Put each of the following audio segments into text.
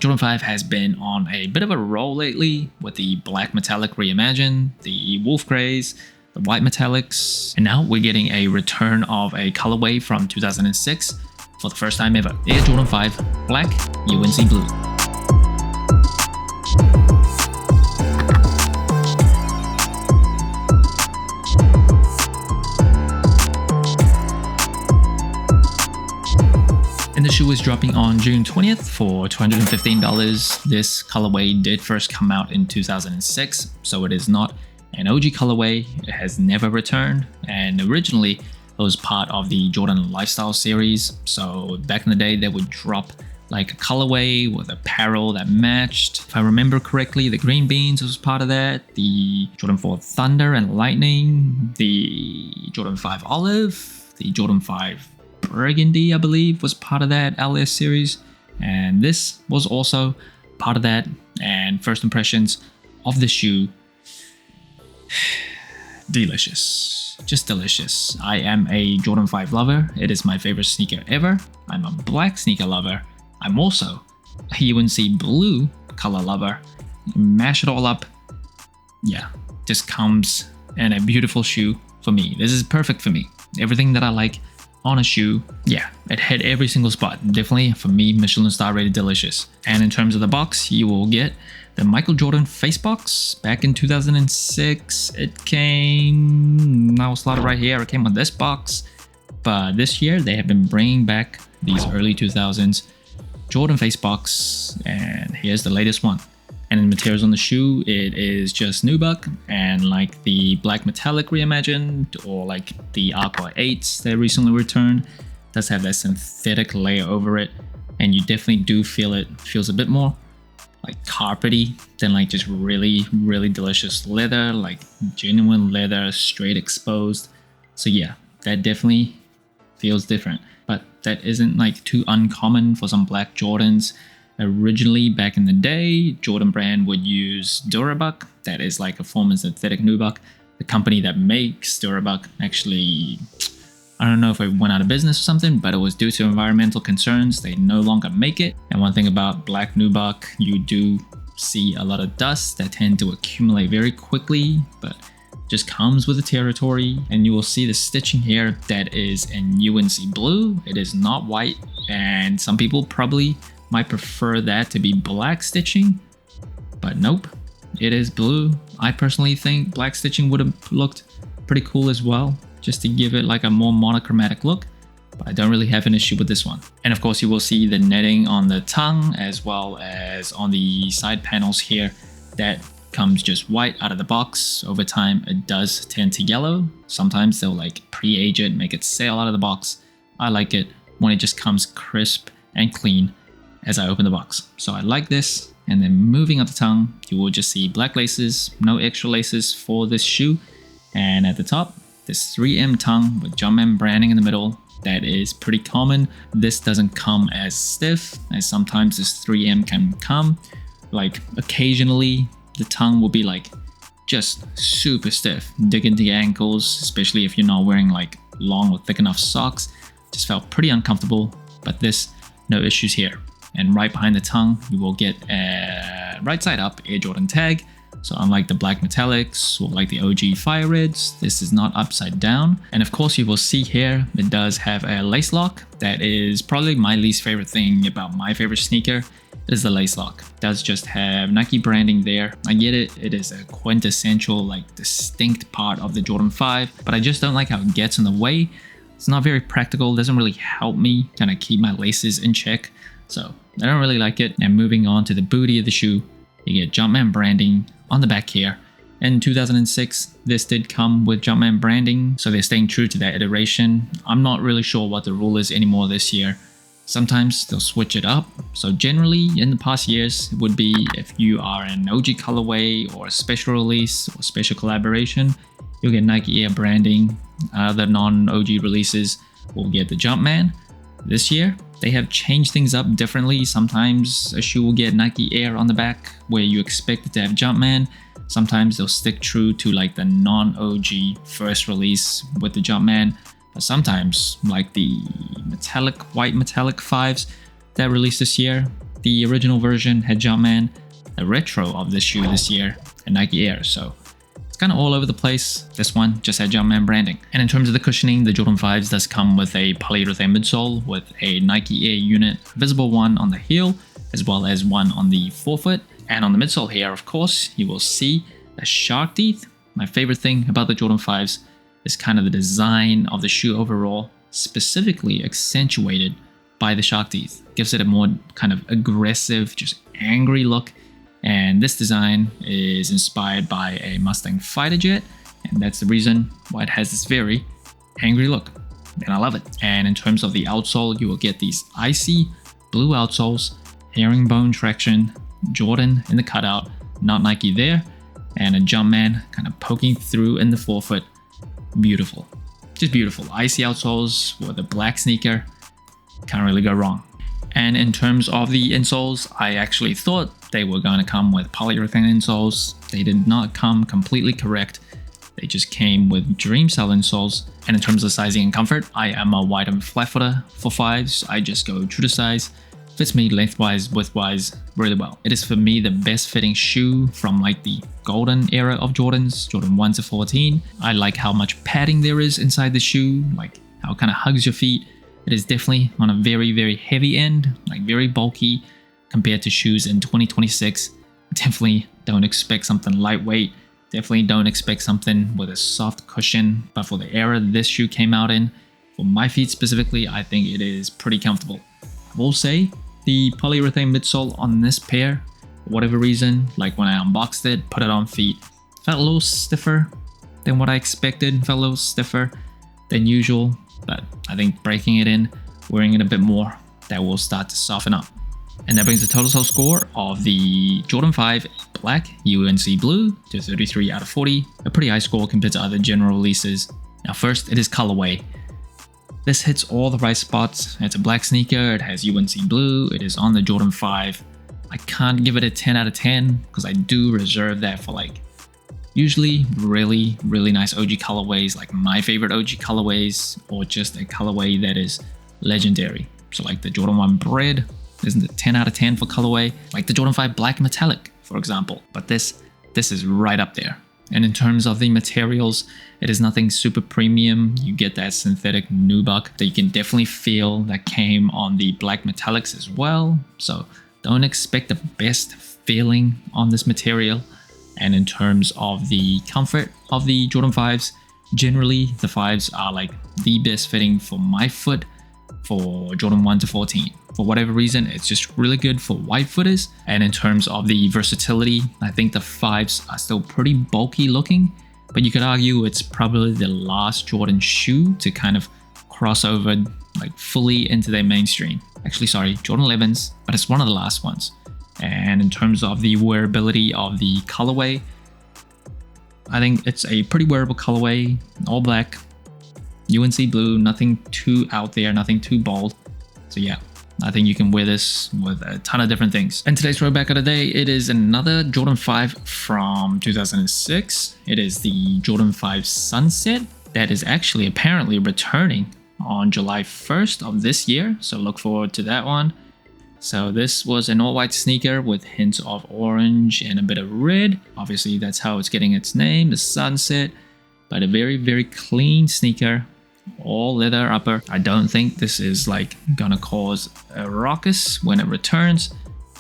Jordan 5 has been on a bit of a roll lately with the black metallic reimagined, the wolf grays, the white metallics, and now we're getting a return of a colorway from 2006 for the first time ever. Air Jordan 5 Black UNC Blue. And the shoe is dropping on June 20th for $215. This colorway did first come out in 2006, so it is not an OG colorway. It has never returned, and originally it was part of the Jordan Lifestyle series. So back in the day, they would drop like a colorway with apparel that matched. If I remember correctly, the green beans was part of that, the Jordan 4 Thunder and Lightning, the Jordan 5 Olive, the Jordan 5 Burgundy, I believe, was part of that LS series, and this was also part of that. And first impressions of the shoe, delicious, just delicious. I am a Jordan 5 lover. It is my favorite sneaker ever. I'm a black sneaker lover. I'm also a UNC blue color lover. Mash it all up, yeah, just comes in a beautiful shoe for me. This is perfect for me. Everything that I like on a shoe, yeah, it hit every single spot. Definitely for me, Michelin star rated delicious. And in terms of the box, you will get the Michael Jordan face box. Back in 2006, it came, now slotted right here, it came with this box. But this year, they have been bringing back these early 2000s Jordan face box, and here's the latest one. And in materials on the shoe, it is just nubuck, and like the black metallic reimagined, or like the Aqua 8s that recently returned, does have that synthetic layer over it, and you definitely do feel it feels a bit more like carpety than like just really delicious leather, like genuine leather, straight exposed. So yeah, that definitely feels different, but that isn't like too uncommon for some black Jordans. Originally, back in the day, Jordan brand would use Durabuck. That is like a form of synthetic nubuck. The company that makes Durabuck actually, I don't know if it went out of business or something, but it was due to environmental concerns. They no longer make it. And one thing about black nubuck, you do see a lot of dust that tend to accumulate very quickly, but just comes with the territory. And you will see the stitching here that is in UNC blue. It is not white, and some people probably might prefer that to be black stitching, but nope, it is blue. I personally think black stitching would have looked pretty cool as well, just to give it like a more monochromatic look, but I don't really have an issue with this one. And of course, you will see the netting on the tongue as well as on the side panels here. That comes just white out of the box. Over time, it does tend to yellow. Sometimes they'll like pre-age it, make it sail out of the box. I like it when it just comes crisp and clean as I open the box. So I like this. And then moving up the tongue, you will just see black laces, no extra laces for this shoe. And at the top, this 3M tongue with Jumpman branding in the middle. That is pretty common. This doesn't come as stiff as sometimes this 3M can come. Like occasionally, the tongue will be like just super stiff, dig into your ankles, especially if you're not wearing like long or thick enough socks. Just felt pretty uncomfortable, but this, no issues here. And right behind the tongue, you will get a right side up Air Jordan tag. So unlike the black metallics or like the OG Fire Reds, this is not upside down. And of course, you will see here, it does have a lace lock. That is probably my least favorite thing about my favorite sneaker, is the lace lock. It does just have Nike branding there. I get it, it is a quintessential, like distinct part of the Jordan 5, but I just don't like how it gets in the way. It's not very practical, it doesn't really help me kind of keep my laces in check. So I don't really like it. And moving on to the booty of the shoe, you get Jumpman branding on the back here. In 2006, this did come with Jumpman branding, so they're staying true to that iteration. I'm not really sure what the rule is anymore this year. Sometimes they'll switch it up. So generally in the past years, it would be if you are an OG colorway or a special release or special collaboration, you'll get Nike Air branding. Other non-OG releases will get the Jumpman. This year, they have changed things up differently. Sometimes a shoe will get Nike Air on the back where you expect it to have Jumpman. Sometimes they'll stick true to like the non-OG first release with the Jumpman. But sometimes, like the white metallic 5s that released this year, The original version had Jumpman, the retro of this shoe this year, and Nike Air, so it's kind of all over the place. This one just had Jumpman branding. And in terms of the cushioning, the Jordan 5s does come with a polyurethane midsole with a Nike Air unit, visible one on the heel, as well as one on the forefoot. And on the midsole here, of course, you will see the shark teeth. My favorite thing about the Jordan 5s is kind of the design of the shoe overall, specifically accentuated by the shark teeth. Gives it a more kind of aggressive, just angry look. And this design is inspired by a Mustang fighter jet, and that's the reason why it has this very angry look, and I love it. And in terms of the outsole, you will get these icy blue outsoles, herringbone traction, Jordan in the cutout, not Nike there, and a Jumpman kind of poking through in the forefoot. Beautiful, just beautiful. Icy outsoles with a black sneaker, can't really go wrong. And in terms of the insoles, I actually thought they were going to come with polyurethane insoles. They did not come completely correct. They just came with dream cell insoles. And in terms of sizing and comfort, I am a wide and flat footer for 5s. I just go true to size. Fits me lengthwise, widthwise really well. It is for me the best fitting shoe from like the golden era of Jordans, Jordan 1 to 14. I like how much padding there is inside the shoe, like how it kind of hugs your feet. It is definitely on a very, very heavy end, like very bulky compared to shoes in 2026. Definitely don't expect something lightweight. Definitely don't expect something with a soft cushion. But for the era this shoe came out in, for my feet specifically, I think it is pretty comfortable. I will say the polyurethane midsole on this pair, for whatever reason, like when I unboxed it, put it on feet, felt a little stiffer than what I expected, felt a little stiffer than usual. But I think breaking it in, wearing it a bit more, that will start to soften up. And that brings the total sole score of the Jordan 5 Black UNC Blue to 33 out of 40, a pretty high score compared to other general releases. Now first, it is colorway. This hits all the right spots. It's a black sneaker, it has UNC Blue, it is on the Jordan 5. I can't give it a 10 out of 10 because I do reserve that for like usually really, really nice OG colorways, like my favorite OG colorways, or just a colorway that is legendary. So like the Jordan 1 Bread isn't a 10 out of 10 for colorway, like the Jordan 5 Black Metallic, for example. But this is right up there. And in terms of the materials, it is nothing super premium. You get that synthetic nubuck that you can definitely feel that came on the Black Metallics as well. So don't expect the best feeling on this material. And in terms of the comfort of the Jordan 5s, generally the 5s are like the best fitting for my foot for Jordan 1 to 14. For whatever reason, it's just really good for wide footers. And in terms of the versatility, I think the 5s are still pretty bulky looking, but you could argue it's probably the last Jordan shoe to kind of cross over like fully into their mainstream. Actually, sorry, Jordan 11s, but it's one of the last ones. And in terms of the wearability of the colorway, I think it's a pretty wearable colorway, all black, UNC blue, nothing too out there, nothing too bold. So yeah, I think you can wear this with a ton of different things. And today's throwback of the day, it is another Jordan 5 from 2006. It is the Jordan 5 Sunset that is actually apparently returning on July 1st of this year. So look forward to that one. So this was an all-white sneaker with hints of orange and a bit of red. Obviously, that's how it's getting its name, the Sunset. But a very, very clean sneaker, all leather upper. I don't think this is like gonna cause a ruckus when it returns,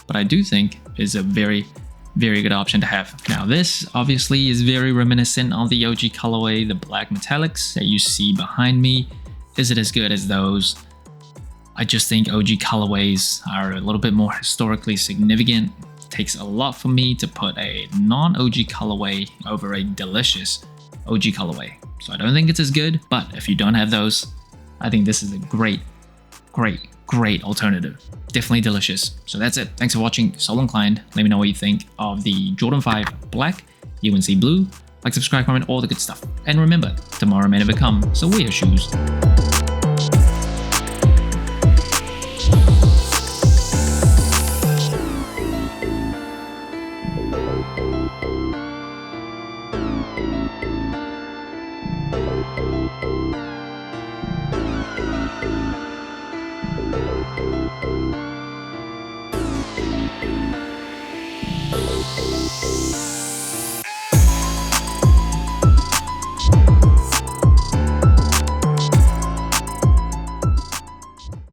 but I do think it's a very, very good option to have. Now this obviously is very reminiscent of the OG colorway, the Black Metallics that you see behind me. Is it as good as those? I just think OG colorways are a little bit more historically significant. It takes a lot for me to put a non-OG colorway over a delicious OG colorway. So I don't think it's as good, but if you don't have those, I think this is a great, great, great alternative. Definitely delicious. So that's it. Thanks for watching. Sole Inclined. Let me know what you think of the Jordan 5 Black, UNC Blue. Like, subscribe, comment, all the good stuff. And remember, tomorrow may never come, so wear your shoes.